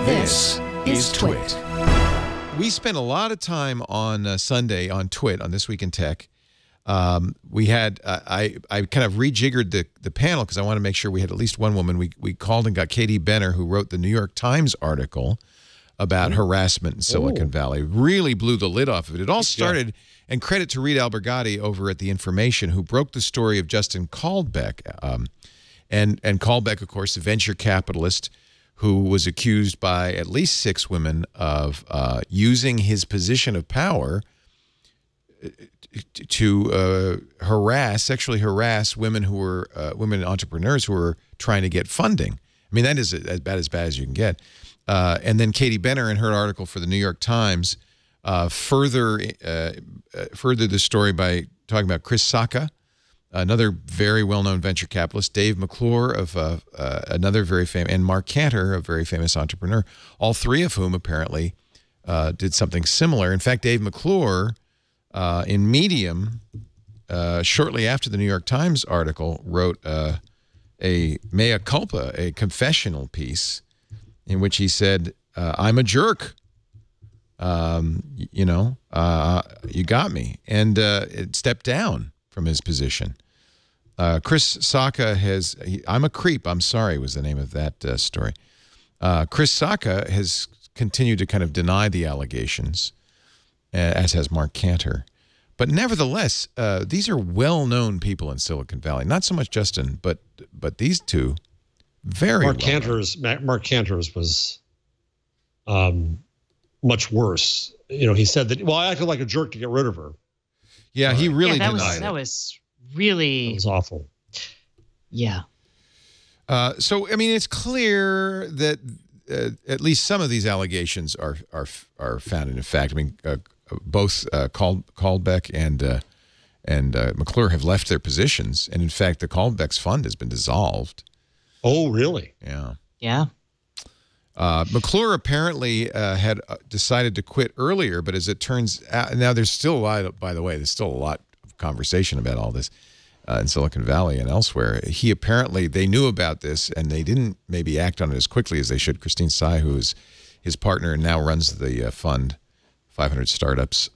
This is TWiT. We spent a lot of time on Sunday on TWiT, on This Week in Tech. We had, I kind of rejiggered the panel because I want to make sure we had at least one woman. We called and got Katie Benner, who wrote the New York Times article about harassment in Silicon Valley. Really blew the lid off of it. It all started, and credit to Reed Albergati over at The Information, who broke the story of Justin Caldbeck. And Caldbeck, of course, a venture capitalist who was accused by at least 6 women of using his position of power to sexually harass women who were women entrepreneurs who were trying to get funding. I mean, that is as bad as you can get. And then Katie Benner, in her article for the New York Times, furthered the story by talking about Chris Sacca, another very well-known venture capitalist, Dave McClure of another very famous, and Mark Cantor, a very famous entrepreneur, all 3 of whom apparently did something similar. In fact, Dave McClure, in Medium, shortly after the New York Times article, wrote a mea culpa, a confessional piece, in which he said, I'm a jerk. You got me. And it stepped down from his position. Chris Sacca has, I'm a creep, I'm sorry, was the name of that story. Chris Sacca has continued to kind of deny the allegations, as has Mark Cantor. But nevertheless, these are well-known people in Silicon Valley. Not so much Justin, but these two, very Mark Cantor's was much worse. You know, he said that, well, I acted like a jerk to get rid of her. Yeah, he really denied it. That was really... That was awful. Yeah. So, I mean, it's clear that at least some of these allegations are founded in fact. I mean, both Caldbeck and McClure have left their positions, and in fact, the Caldbeck's fund has been dissolved. Oh, really? Yeah. Yeah. McClure apparently had decided to quit earlier, but as it turns out, now there's still a lot, by the way, there's still a lot of conversation about all this in Silicon Valley and elsewhere. He apparently, they knew about this and they didn't maybe act on it as quickly as they should. Christine Tsai, who is his partner and now runs the fund, 500 Startups,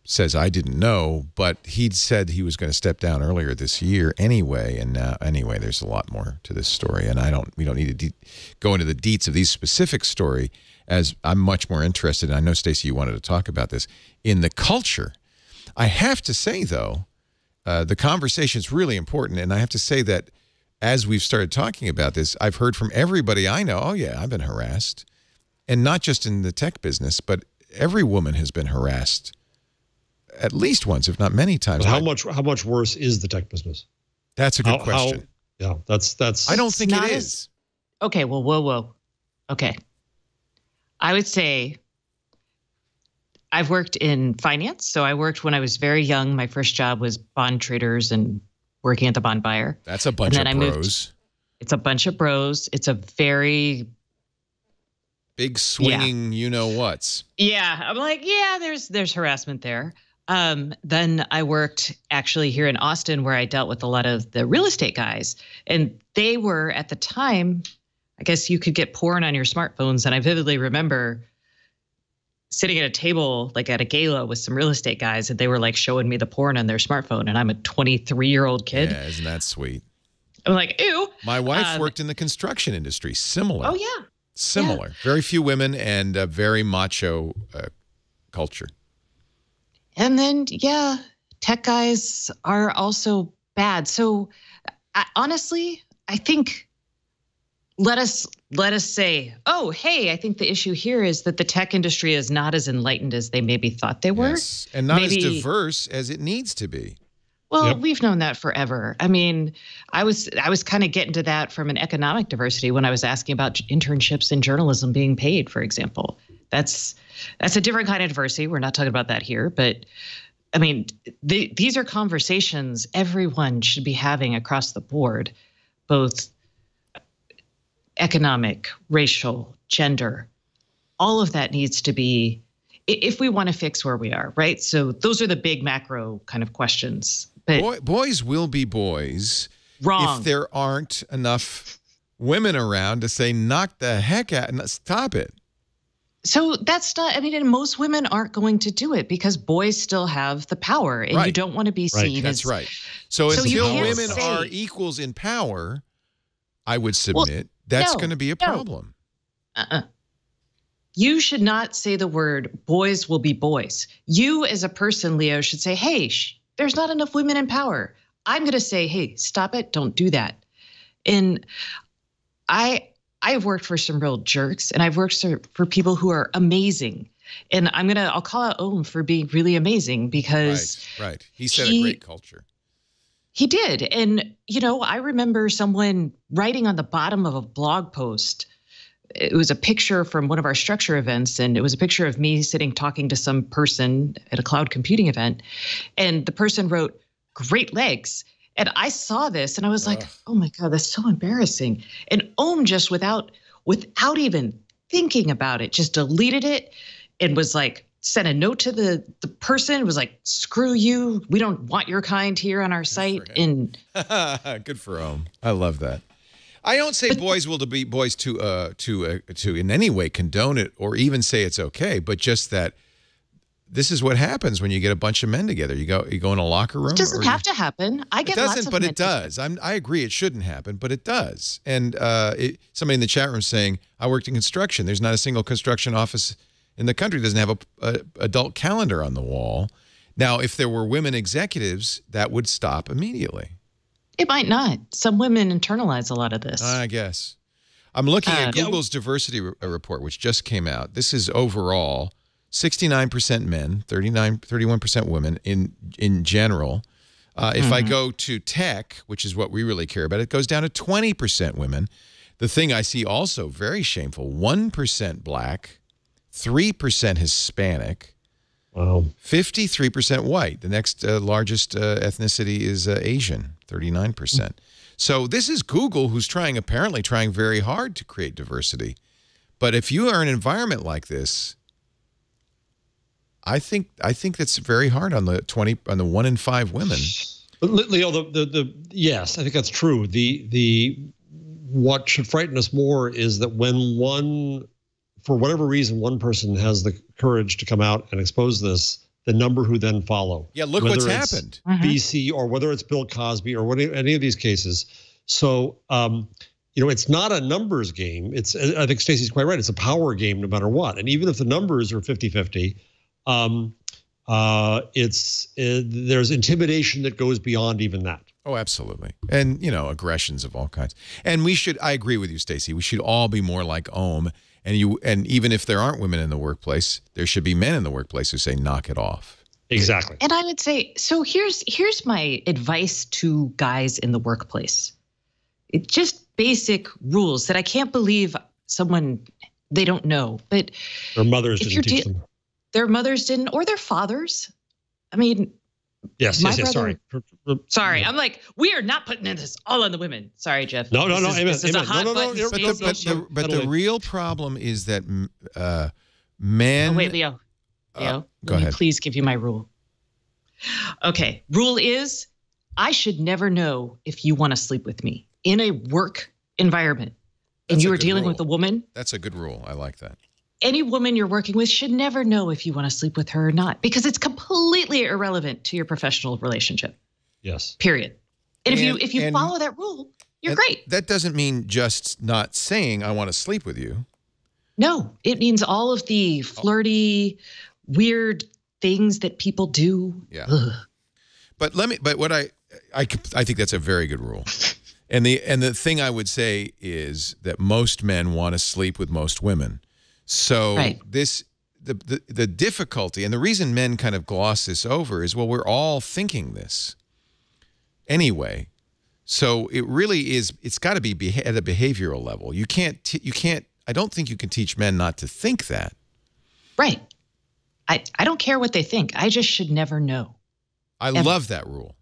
says, I didn't know, but he'd said he was going to step down earlier this year anyway, and now, anyway, there's a lot more to this story, and we don't need to go into the deets of these specific story, as I'm much more interested, and I know, Stacey, you wanted to talk about this, in the culture. I have to say, though, the conversation is really important, and I have to say that as we've started talking about this, I've heard from everybody I know, oh yeah, I've been harassed, and not just in the tech business, but every woman has been harassed at least once, if not many times. But how much worse is the tech business? That's a good question. Yeah, that's. I don't think it is. Okay, well, whoa. Okay. I would say I've worked in finance. So I worked when I was very young. My first job was bond traders and working at the bond buyer. That's a bunch of bros. It's a bunch of bros. It's a very big swinging you-know-whats. Yeah. I'm like, yeah, there's harassment there. Then I worked actually here in Austin, where I dealt with a lot of the real estate guys, and they were at the time, I guess you could get porn on your smartphones. And I vividly remember sitting at a table, like at a gala with some real estate guys, and they were like showing me the porn on their smartphone. And I'm a 23-year-old kid. Yeah, isn't that sweet? I'm like, ew. My wife worked in the construction industry. Similar. Oh, yeah. Similar. Yeah. Very few women and a very macho culture. And then, yeah, tech guys are also bad. So honestly, I think let us say, oh, hey, I think the issue here is that the tech industry is not as enlightened as they maybe thought they were. Yes, and not as diverse as it needs to be. Well, we've known that forever. I mean, I was kind of getting to that from an economic diversity when I was asking about internships in journalism being paid, for example. That's a different kind of diversity. We're not talking about that here. But, I mean, these are conversations everyone should be having across the board, both economic, racial, gender. All of that needs to be, if we want to fix where we are, right? So those are the big macro kind of questions. But boys will be boys. Wrong. If there aren't enough women around to say, knock the heck out and stop it. So that's not, I mean, and most women aren't going to do it because boys still have the power and you don't want to be seen That's as. right. So you until can't women say- are equals in power, I would submit that's going to be a problem. You should not say the word boys will be boys. You as a person, Leo, should say, hey, there's not enough women in power. I'm going to say, hey, stop it. Don't do that. And I've worked for some real jerks, and I've worked for people who are amazing. And I'll call out Ohm for being really amazing because right. He set a great culture. He did. And, I remember someone writing on the bottom of a blog post. It was a picture from one of our structure events, and it was a picture of me sitting talking to some person at a cloud computing event. And the person wrote, great legs. And I saw this and I was like, oh my God, that's so embarrassing. And Ohm just without even thinking about it, just deleted it and was like, sent a note to the person, was like, screw you. We don't want your kind here on our site. And good for Ohm. I love that. I don't say boys will be boys to in any way condone it or even say it's okay, but just that this is what happens when you get a bunch of men together. You go in a locker room. It doesn't have to happen. I get lots of men. But it does. I agree it shouldn't happen, but it does. And somebody in the chat room saying, I worked in construction. There's not a single construction office in the country that doesn't have a adult calendar on the wall. Now, if there were women executives, that would stop immediately. It might not. Some women internalize a lot of this. I guess. I'm looking at Google's diversity report, which just came out. This is overall 69% men, 31% women in general. If I go to tech, which is what we really care about, it goes down to 20% women. The thing I see also very shameful, 1% black, 3% Hispanic, 53% white. The next largest ethnicity is Asian, 39%. So this is Google who's apparently trying very hard to create diversity. But if you are in an environment like this, I think that's very hard on the 1 in 5 women. But Leo, yes, I think that's true. What should frighten us more is that when for whatever reason, one person has the courage to come out and expose this, the number who then follow. Yeah, look what's happened. BC or whether it's Bill Cosby or any of these cases. So, it's not a numbers game. I think Stacey's quite right. It's a power game no matter what. And even if the numbers are 50-50, there's intimidation that goes beyond even that. Oh, absolutely. And, aggressions of all kinds. And I agree with you, Stacey. We should all be more like Ohm. And even if there aren't women in the workplace, there should be men in the workplace who say, knock it off. Exactly. And I would say, so here's my advice to guys in the workplace. It's just basic rules that I can't believe they don't know. But their mothers didn't teach them. Their mothers didn't, or their fathers. I mean, yes, sorry. Sorry, I'm like, we are not putting this all on the women. Sorry, Jeff. No, This is a hot button. But the real problem is that men. Oh, wait, Leo. Go let ahead. me please give you my rule. Okay, rule is I should never know if you want to sleep with me in a work environment, and you are dealing with a woman. That's a good rule. I like that. Any woman you're working with should never know if you want to sleep with her or not, because it's completely irrelevant to your professional relationship. Yes. Period. And if you follow that rule, you're great. That doesn't mean just not saying I want to sleep with you. No, it means all of the flirty, weird things that people do. Yeah. Ugh. But what I think that's a very good rule. And the thing I would say is that most men want to sleep with most women. So the difficulty and the reason men kind of gloss this over is, well, we're all thinking this anyway. So it really is. It's got to be at a behavioral level. You can't. I don't think you can teach men not to think that. Right. I don't care what they think. I just should never know. I love that rule.